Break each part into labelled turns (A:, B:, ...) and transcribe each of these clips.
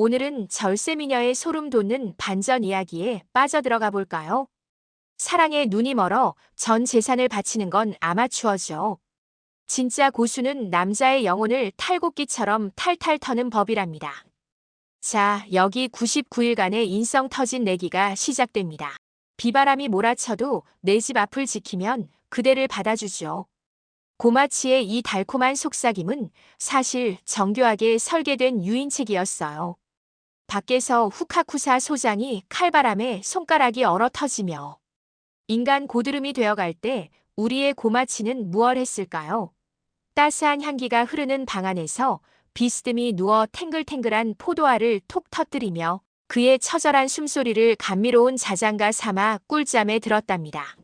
A: 오늘은 절세미녀의 소름 돋는 반전 이야기에 빠져들어가 볼까요? 사랑에 눈이 멀어 전 재산을 바치는 건 아마추어죠. 진짜 고수는 남자의 영혼을 탈곡기처럼 탈탈 터는 법이랍니다. 자, 여기 99일간의 인성 터진 내기가 시작됩니다. 비바람이 몰아쳐도 내 집 앞을 지키면 그대를 받아주죠. 고마치의 이 달콤한 속삭임은 사실 정교하게 설계된 유인책이었어요. 밖에서 후카쿠사 소장이 칼바람에 손가락이 얼어 터지며 인간 고드름이 되어갈 때 우리의 고마치는 무얼 했을까요? 따스한 향기가 흐르는 방 안에서 비스듬히 누워 탱글탱글한 포도알을 톡 터뜨리며 그의 처절한 숨소리를 감미로운 자장가 삼아 꿀잠에 들었답니다.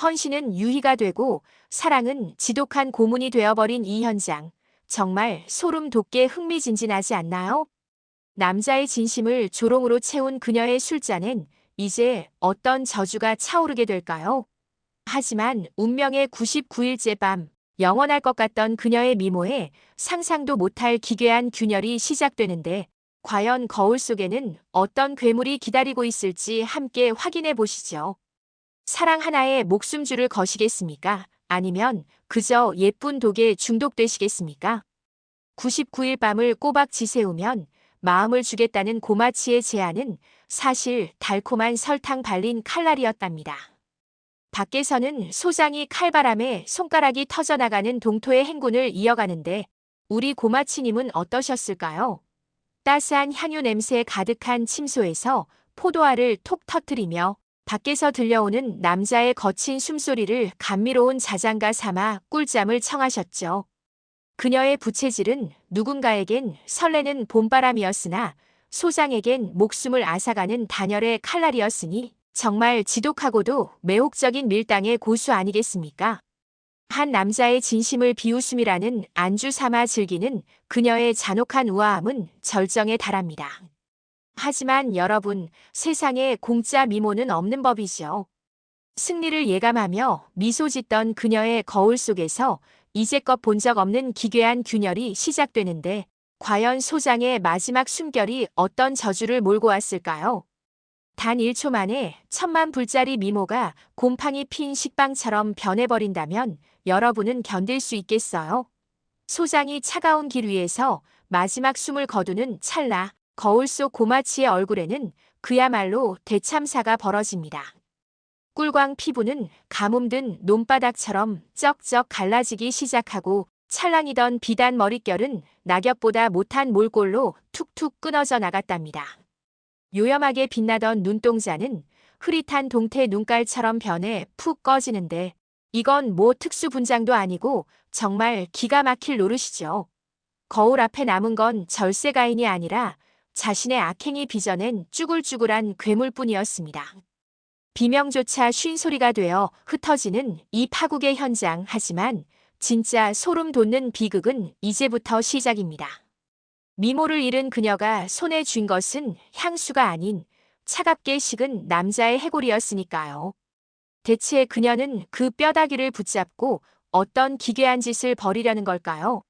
A: 헌신은 유희가 되고 사랑은 지독한 고문이 되어버린 이 현장. 정말 소름 돋게 흥미진진하지 않나요? 남자의 진심을 조롱으로 채운 그녀의 술잔엔 이제 어떤 저주가 차오르게 될까요? 하지만 운명의 99일째 밤, 영원할 것 같던 그녀의 미모에 상상도 못할 기괴한 균열이 시작되는데 과연 거울 속에는 어떤 괴물이 기다리고 있을지 함께 확인해 보시죠. 사랑 하나에 목숨줄을 거시겠습니까? 아니면 그저 예쁜 독에 중독되시겠습니까? 99일 밤을 꼬박 지새우면 마음을 주겠다는 고마치의 제안은 사실 달콤한 설탕 발린 칼날이었답니다. 밖에서는 소장이 칼바람에 손가락이 터져나가는 동토의 행군을 이어가는데 우리 고마치님은 어떠셨을까요? 따스한 향유 냄새 가득한 침소에서 포도알을 톡 터뜨리며 밖에서 들려오는 남자의 거친 숨소리를 감미로운 자장가 삼아 꿀잠을 청하셨죠. 그녀의 부채질은 누군가에겐 설레는 봄바람이었으나 소장에겐 목숨을 앗아가는 단열의 칼날이었으니 정말 지독하고도 매혹적인 밀당의 고수 아니겠습니까? 한 남자의 진심을 비웃음이라는 안주 삼아 즐기는 그녀의 잔혹한 우아함은 절정에 달합니다. 하지만 여러분, 세상에 공짜 미모는 없는 법이죠. 승리를 예감하며 미소 짓던 그녀의 거울 속에서 이제껏 본 적 없는 기괴한 균열이 시작되는데 과연 소장의 마지막 숨결이 어떤 저주를 몰고 왔을까요? 단 1초 만에 10,000불짜리 미모가 곰팡이 핀 식빵처럼 변해버린다면 여러분은 견딜 수 있겠어요? 소장이 차가운 길 위에서 마지막 숨을 거두는 찰나 거울 속 고마치의 얼굴에는 그야말로 대참사가 벌어집니다. 꿀광 피부는 가뭄든 논바닥처럼 쩍쩍 갈라지기 시작하고 찰랑이던 비단 머릿결은 낙엽보다 못한 몰골로 툭툭 끊어져 나갔답니다. 요염하게 빛나던 눈동자는 흐릿한 동태 눈깔처럼 변해 푹 꺼지는데 이건 뭐 특수 분장도 아니고 정말 기가 막힐 노릇이죠. 거울 앞에 남은 건 절세가인이 아니라 자신의 악행이 빚어낸 쭈글쭈글한 괴물뿐이었습니다. 비명조차 쉰소리가 되어 흩어지는 이 파국의 현장. 하지만 진짜 소름 돋는 비극은 이제부터 시작입니다. 미모를 잃은 그녀가 손에 쥔 것은 향수가 아닌 차갑게 식은 남자의 해골이었으니까요. 대체 그녀는 그 뼈다귀를 붙잡고 어떤 기괴한 짓을 벌이려는 걸까요?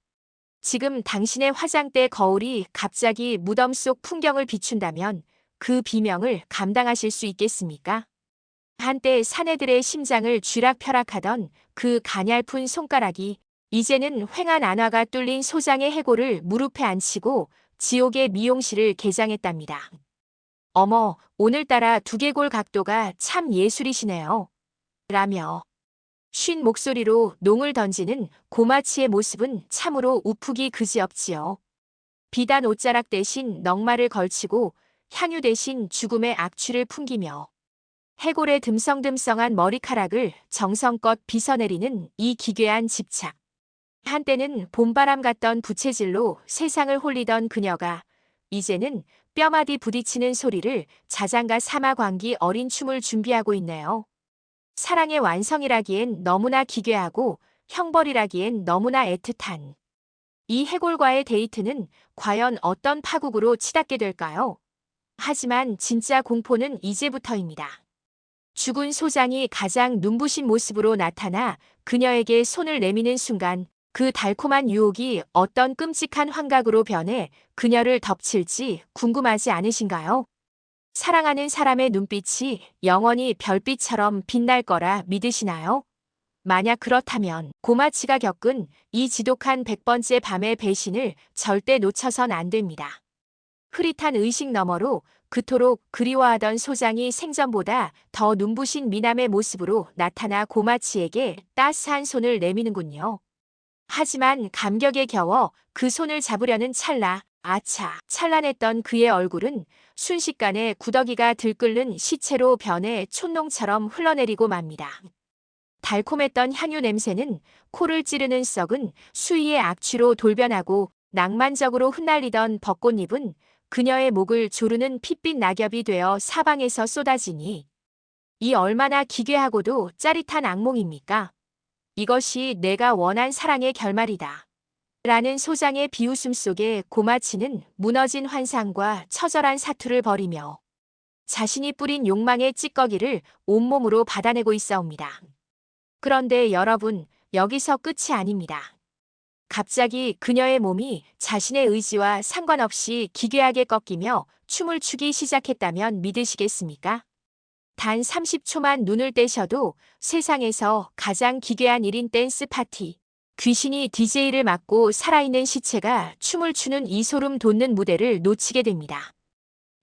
A: 지금 당신의 화장대 거울이 갑자기 무덤 속 풍경을 비춘다면 그 비명을 감당하실 수 있겠습니까? 한때 사내들의 심장을 쥐락펴락하던 그 가냘픈 손가락이 이제는 횡한 안화가 뚫린 소장의 해골을 무릎에 앉히고 지옥의 미용실을 개장했답니다. 어머, 오늘따라 두개골 각도가 참 예술이시네요. 라며 쉰 목소리로 농을 던지는 고마치의 모습은 참으로 우프기 그지없지요. 비단 옷자락 대신 넝마를 걸치고 향유 대신 죽음의 악취를 풍기며 해골의 듬성듬성한 머리카락을 정성껏 빗어내리는 이 기괴한 집착. 한때는 봄바람 같던 부채질로 세상을 홀리던 그녀가 이제는 뼈마디 부딪히는 소리를 자장가 삼아 광기 어린 춤을 준비하고 있네요. 사랑의 완성이라기엔 너무나 기괴하고 형벌이라기엔 너무나 애틋한 이 해골과의 데이트는 과연 어떤 파국으로 치닫게 될까요? 하지만 진짜 공포는 이제부터입니다. 죽은 소장이 가장 눈부신 모습으로 나타나 그녀에게 손을 내미는 순간 그 달콤한 유혹이 어떤 끔찍한 환각으로 변해 그녀를 덮칠지 궁금하지 않으신가요? 사랑하는 사람의 눈빛이 영원히 별빛처럼 빛날 거라 믿으시나요? 만약 그렇다면 고마치가 겪은 이 지독한 100번째 밤의 배신을 절대 놓쳐선 안 됩니다. 흐릿한 의식 너머로 그토록 그리워하던 소장이 생전보다 더 눈부신 미남의 모습으로 나타나 고마치에게 따스한 손을 내미는군요. 하지만 감격에 겨워 그 손을 잡으려는 찰나, 아차, 찬란했던 그의 얼굴은 순식간에 구더기가 들끓는 시체로 변해 촛농처럼 흘러내리고 맙니다. 달콤했던 향유 냄새는 코를 찌르는 썩은 수위의 악취로 돌변하고 낭만적으로 흩날리던 벚꽃잎은 그녀의 목을 조르는 핏빛 낙엽이 되어 사방에서 쏟아지니 이 얼마나 기괴하고도 짜릿한 악몽입니까? 이것이 내가 원한 사랑의 결말이다. 라는 소장의 비웃음 속에 고마치는 무너진 환상과 처절한 사투를 벌이며 자신이 뿌린 욕망의 찌꺼기를 온몸으로 받아내고 있사옵니다. 그런데 여러분, 여기서 끝이 아닙니다. 갑자기 그녀의 몸이 자신의 의지와 상관없이 기괴하게 꺾이며 춤을 추기 시작했다면 믿으시겠습니까? 단 30초만 눈을 떼셔도 세상에서 가장 기괴한 1인 댄스 파티, 귀신이 DJ를 맡고 살아있는 시체가 춤을 추는 이 소름 돋는 무대를 놓치게 됩니다.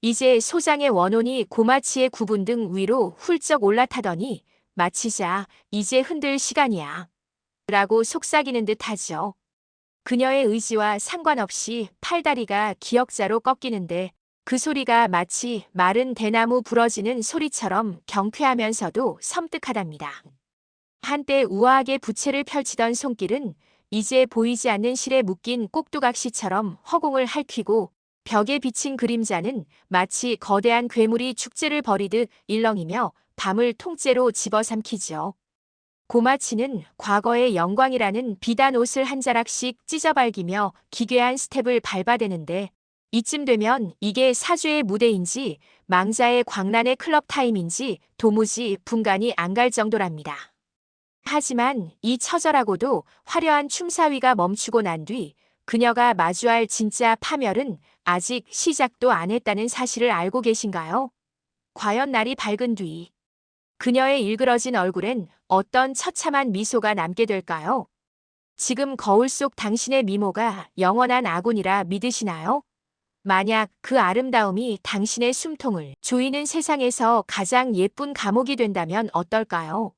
A: 이제 소장의 원혼이 고마치의 구분 등 위로 훌쩍 올라타더니 마치자 이제 흔들 시간이야 라고 속삭이는 듯 하죠. 그녀의 의지와 상관없이 팔다리가 기역자로 꺾이는데 그 소리가 마치 마른 대나무 부러지는 소리처럼 경쾌하면서도 섬뜩하답니다. 한때 우아하게 부채를 펼치던 손길은 이제 보이지 않는 실에 묶인 꼭두각시처럼 허공을 핥히고 벽에 비친 그림자는 마치 거대한 괴물이 축제를 벌이듯 일렁이며 밤을 통째로 집어삼키죠. 고마치는 과거의 영광이라는 비단 옷을 한 자락씩 찢어발기며 기괴한 스텝을 밟아대는데 이쯤 되면 이게 사주의 무대인지 망자의 광란의 클럽 타임인지 도무지 분간이 안 갈 정도랍니다. 하지만 이 처절하고도 화려한 춤사위가 멈추고 난 뒤 그녀가 마주할 진짜 파멸은 아직 시작도 안 했다는 사실을 알고 계신가요? 과연 날이 밝은 뒤 그녀의 일그러진 얼굴엔 어떤 처참한 미소가 남게 될까요? 지금 거울 속 당신의 미모가 영원한 아군이라 믿으시나요? 만약 그 아름다움이 당신의 숨통을 조이는 세상에서 가장 예쁜 감옥이 된다면 어떨까요?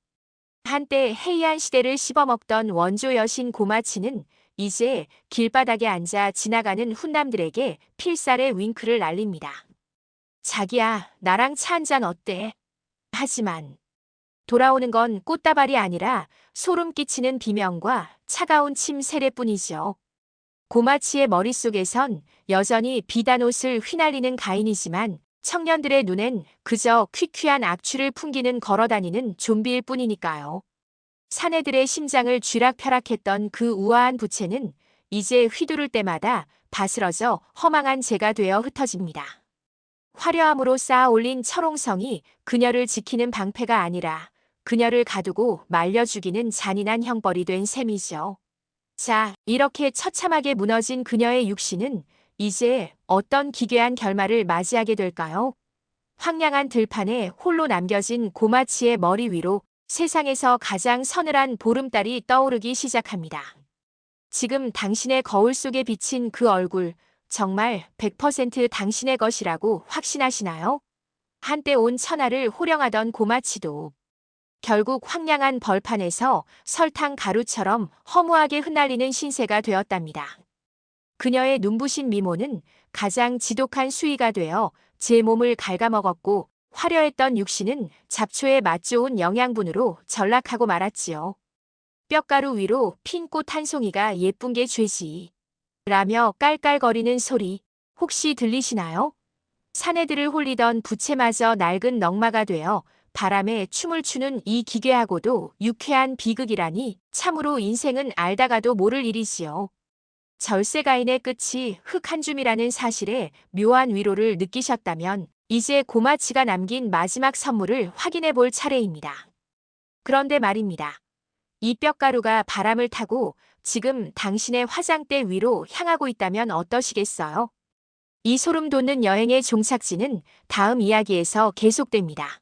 A: 한때 해이한 시대를 씹어먹던 원조 여신 고마치는 이제 길바닥에 앉아 지나가는 훈남들에게 필살의 윙크를 날립니다. 자기야, 나랑 차 한잔 어때? 하지만 돌아오는 건 꽃다발이 아니라 소름 끼치는 비명과 차가운 침 세례뿐이죠. 고마치의 머릿속에선 여전히 비단 옷을 휘날리는 가인이지만 청년들의 눈엔 그저 퀴퀴한 악취를 풍기는 걸어다니는 좀비일 뿐이니까요. 사내들의 심장을 쥐락펴락했던 그 우아한 부채는 이제 휘두를 때마다 바스러져 허망한 재가 되어 흩어집니다. 화려함으로 쌓아 올린 철옹성이 그녀를 지키는 방패가 아니라 그녀를 가두고 말려 죽이는 잔인한 형벌이 된 셈이죠. 자, 이렇게 처참하게 무너진 그녀의 육신은 이제 어떤 기괴한 결말을 맞이하게 될까요? 황량한 들판에 홀로 남겨진 고마치의 머리 위로 세상에서 가장 서늘한 보름달이 떠오르기 시작합니다. 지금 당신의 거울 속에 비친 그 얼굴, 정말 100% 당신의 것이라고 확신하시나요? 한때 온 천하를 호령하던 고마치도 결국 황량한 벌판에서 설탕 가루처럼 허무하게 흩날리는 신세가 되었답니다. 그녀의 눈부신 미모는 가장 지독한 수위가 되어 제 몸을 갉아먹었고 화려했던 육신은 잡초에 맛 좋은 영양분으로 전락하고 말았지요. 뼈가루 위로 핀 꽃 한 송이가 예쁜 게 죄지. 라며 깔깔거리는 소리 혹시 들리시나요? 사내들을 홀리던 부채마저 낡은 넝마가 되어 바람에 춤을 추는 이 기괴하고도 유쾌한 비극이라니 참으로 인생은 알다가도 모를 일이지요. 절세가인의 끝이 흙 한 줌이라는 사실에 묘한 위로를 느끼셨다면 이제 고마치가 남긴 마지막 선물을 확인해 볼 차례입니다. 그런데 말입니다. 이 뼈가루가 바람을 타고 지금 당신의 화장대 위로 향하고 있다면 어떠시겠어요? 이 소름 돋는 여행의 종착지는 다음 이야기에서 계속됩니다.